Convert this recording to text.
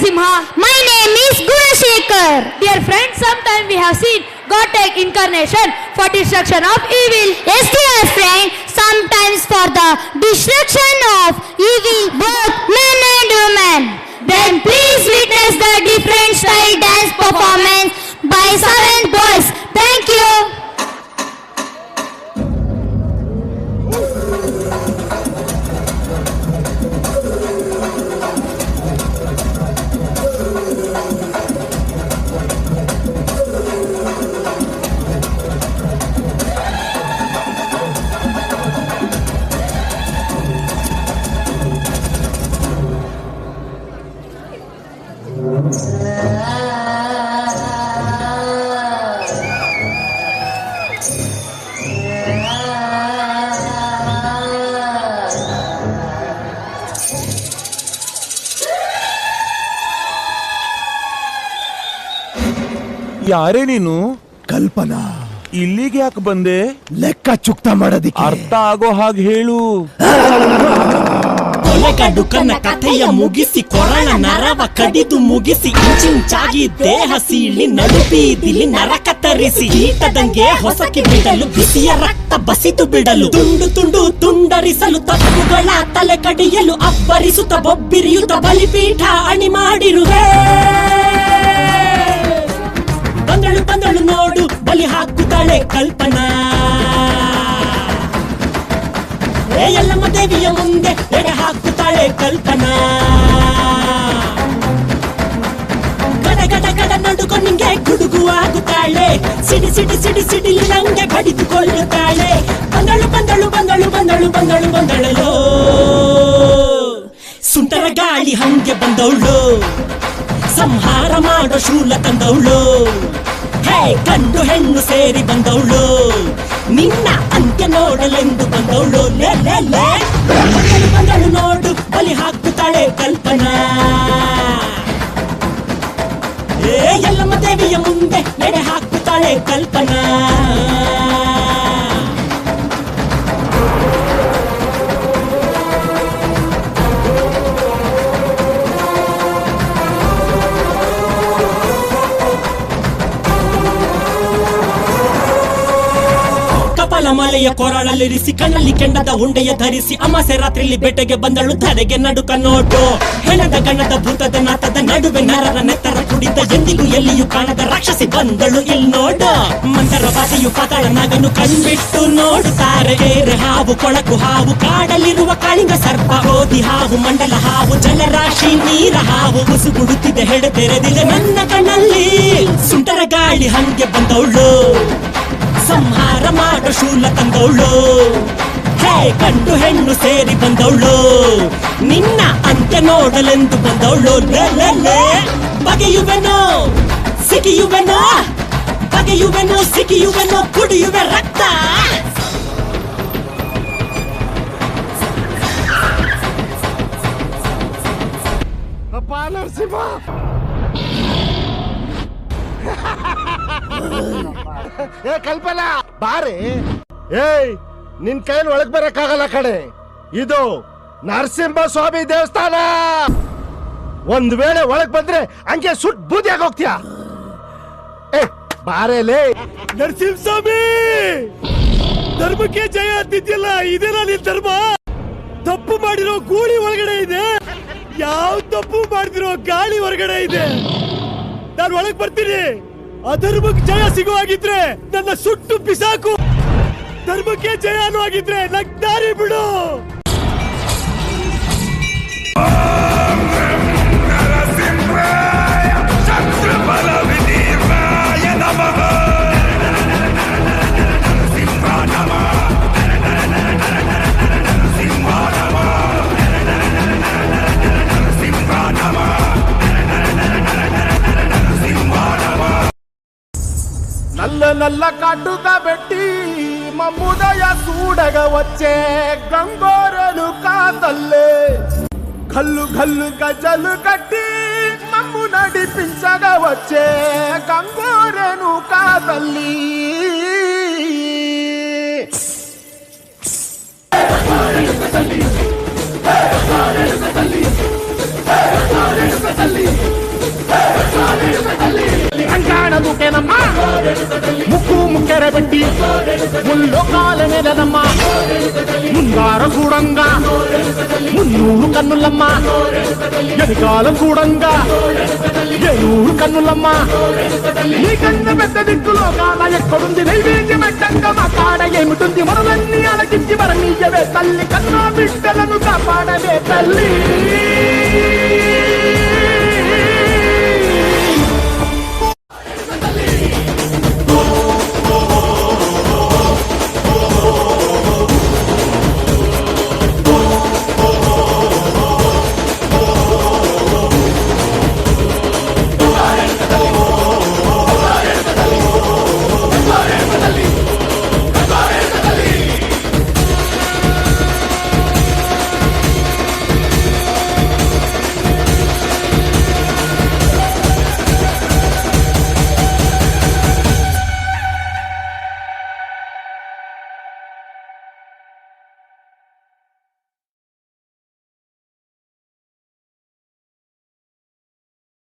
Narasimha. My name is Gunashekar. Dear friends, sometime we have seen God take incarnation for destruction of evil. Yes, dear friend, sometimes for the destruction of evil, both men and women. Then please witness the different style dance performance by 7 boys. Thank you. ಯಾರೇ ನೀನು? ಕಲ್ಪನಾ. ಇಲ್ಲಿಗೆ ಯಾಕೆ ಬಂದೆ? ಲೆಕ್ಕ ಚುಕ್ತ ಮಾಡೋದಿಕ್ಕೆ. ಅರ್ಥ ಆಗೋ ಹಾಗೆ ಹೇಳು. ಕೊಲೆಗಡು ಕನ್ನ ಕಥೆಯ ಮುಗಿಸಿ ಕೊರಳ ನರವ ಕಡಿದು ಮುಗಿಸಿ ಇಂಚಿಂಚಾಗಿ ದೇಹ ಸೀಳಿ ನಡುಬೀದಿಲಿ ನರ ಕತ್ತರಿಸಿ ಕೀಟದಂಗೆ ಹೊಸಕಿ ಬಿಡಲು ಬಿಸಿಯ ರಕ್ತ ಬಸಿದು ಬಿಡಲು ತುಂಡು ತುಂಡು ತುಂಡರಿಸಲು ತಪ್ಪುಗಳ ತಲೆ ಕಡಿಯಲು ಅಬ್ಬರಿಸುತ್ತ ಬೊಬ್ಬಿರಿಯುತ್ತ ಬಲಿಪೀಠ ಅಣಿ ಮಾಡಿರುವೆ. ಬಂದಳು ಬಂದಳು ನೋಡು ಬಲಿ ಹಾಕುತ್ತಾಳೆ ಕಲ್ಪನಾ. ಎಲ್ಲಮ್ಮ ದೇವಿಯ ಮುಂದೆ ಎಡೆ ಹಾಕುತ್ತಾಳೆ ಕಲ್ಪನಾ. ಗಡ ಗಡ ಗಡ ನಡುಕೊ ನಿಂಗೆ ಗುಡುಗು ಆಗುತ್ತಾಳೆ. ಸಿಡಿ ಸಿಡಿ ಸಿಡಿ ಸಿಡಿಲಿ ನಂಗೆ ಬಡಿದುಕೊಳ್ಳುತ್ತಾಳೆ. ಬಂದಳು ಬಂದಳು ಬಂದಳು ಬಂದಳು ಬಂದಳು ಬಂದಳಲು ಸುಂಟರ ಗಾಳಿ ಹಂಗೆ ಬಂದವಳು. ಸಂಹಾರ ಮಾಡೋ ಶೂಲ ತಂದವಳು. ಹೇ ಗಂಡು ಹೆಣ್ಣು ಸೇರಿ ಬಂದವಳು. ನಿನ್ನ ಅಂತ್ಯ ನೋಡಲೆಂದು ಬಂದವಳು. ಲೇ ಲೇ ಲೇ ಬಂದಳು ನೋಡು ಬಲಿ ಹಾಕುತ್ತಾಳೆ ಕಲ್ಪನಾ. ಎಲ್ಲಮ್ಮ ದೇವಿಯ ಮುಂದೆ ಎಡೆ ಹಾಕುತ್ತಾಳೆ ಕಲ್ಪನಾ. ಮಲೆಯ ಕೊರಳಲ್ಲಿರಿಸಿ ಕಣ್ಣಲ್ಲಿ ಕೆಂಡದ ಉಂಡೆಯ ಧರಿಸಿ ಅಮಾಸೆ ರಾತ್ರಿಲಿ ಬೇಟೆಗೆ ಬಂದಳು. ಧರೆಗೆ ನಡುಕ ನೋಡು ಹೆಣದ ಗಣದ ಭೂತದ ನಾತದ ನಡುವೆ ನರರ ನೆತ್ತರ ಕುಡಿದ ಎಂದಿಗೂ ಎಲ್ಲಿಯೂ ಕಾಣದ ರಾಕ್ಷಸಿ ಬಂದಳು ಇಲ್ಲಿ ನೋಡು. ಮಂದರವಾದಿಯು ಪಾತಾಳ ನಾಗನು ಕಣ್ಬಿಟ್ಟು ನೋಡುತ್ತಾರೆ. ಏರೆ ಹಾವು ಕೊಳಕು ಹಾವು ಕಾಡಲಿರುವ ಕಾಳಿಂಗ ಸರ್ಪ ಓದಿ ಹಾವು ಮಂಡಲ ಹಾವು ಜಲರಾಶಿ ನೀರ ಹಾವು ಮುಸುಗುಡುತ್ತಿದೆ ಹೆಡೆ ತೆರೆದಿದೆ ನನ್ನ ಕಣ್ಣಲ್ಲಿ. ಸುಂಟರ ಗಾಳಿ ಹಂಗೆ ಬಂದವಳು. ಸಂಹಾರ ಮಾಡೋ ಶೂಲ ತಂದವಳು. ಹೇ ಗಂಡು ಹೆಣ್ಣು ಸೇರಿ ಬಂದವಳು. ನಿನ್ನ ಅಂತ್ಯ ನೋಡಲೆಂದು ಬಂದವಳು. ಲೇ ಲೇ ಲೇ ಬಗೆಯುವೆನೋ ಸಿಗಿಯುವೆನೋ ಬಗೆಯುವೆನೋ ಸಿಗಿಯುವೆನೋ ಕುಡಿಯುವೆ ರಕ್ತ. ಅಪ್ಪ ನರಸಿಂಹ. ಏ ಕಲ್ಪನಾ ಬಾರೆ. ಏಯ್ ನಿನ್ ಕೈಯಲ್ಲಿ ಒಳಗ್ ಬರಕ್ಕಾಗಲ್ಲ ಕಣೆ. ಇದು ನರಸಿಂಹ ಸ್ವಾಮಿ ದೇವಸ್ಥಾನ. ಒಂದ್ ವೇಳೆ ಒಳಗ್ ಬಂದ್ರೆ ಹಂಗೆ ಸುಟ್ ಬೂದಿಯಾಗಿ ಹೋಗ್ತೀಯ. ಏ ಬಾರೇಲೇ. ನರಸಿಂಹ ಸ್ವಾಮಿ ಧರ್ಮಕ್ಕೆ ಜಯ ಅಂತಿದ್ಯಲ್ಲ, ಇದೇನಾ ನಿನ್ ಧರ್ಮ? ತಪ್ಪು ಮಾಡಿರೋ ಗೂಳಿ ಒಳಗಡೆ ಇದೆ, ಯಾವ ತಪ್ಪು ಮಾಡಿದಿರೋ ಗಾಳಿ ಹೊರಗಡೆ ಇದೆ. ನಾನು ಒಳಗ್ ಬರ್ತೀನಿ. ಅಧರ್ಮಕ್ಕೆ ಜಯ ಸಿಗುವಾಗಿದ್ರೆ ನನ್ನ ಸುಟ್ಟು ಬಿಸಾಕು. ಧರ್ಮಕ್ಕೆ ಜಯ ಅನ್ನುವಾಗಿದ್ರೆ ನಂಗೆ ದಾರಿ ಬಿಡು. నల్ల నల్ల కట్టుగా పెట్టి మమ్ముదయ చూడగ వచ్చే గంగోరను కాతల్లే. గల్లు గల్లు గజలు కట్టి మమ్ము నడిపించగా వచ్చే గంగోరను కాతల్లి. తల్లి పెట్టి ముల్లోకాల నెలనమ్మ ముందార చూడంగా మున్నూరు కన్నులమ్మ ఎనకాల చూడంగా ఏనూరు కన్నులమ్మ నీ కన్ను పెద్ద దిక్కులో కాల ఎక్కడుంది నైవేద్యం ఎట్టంగా మా కాడ ఏమిటుంది మనలన్నీ అలగించి మరణీయవే తల్లి కన్నా బిడ్డలను కాపాడవే తల్లి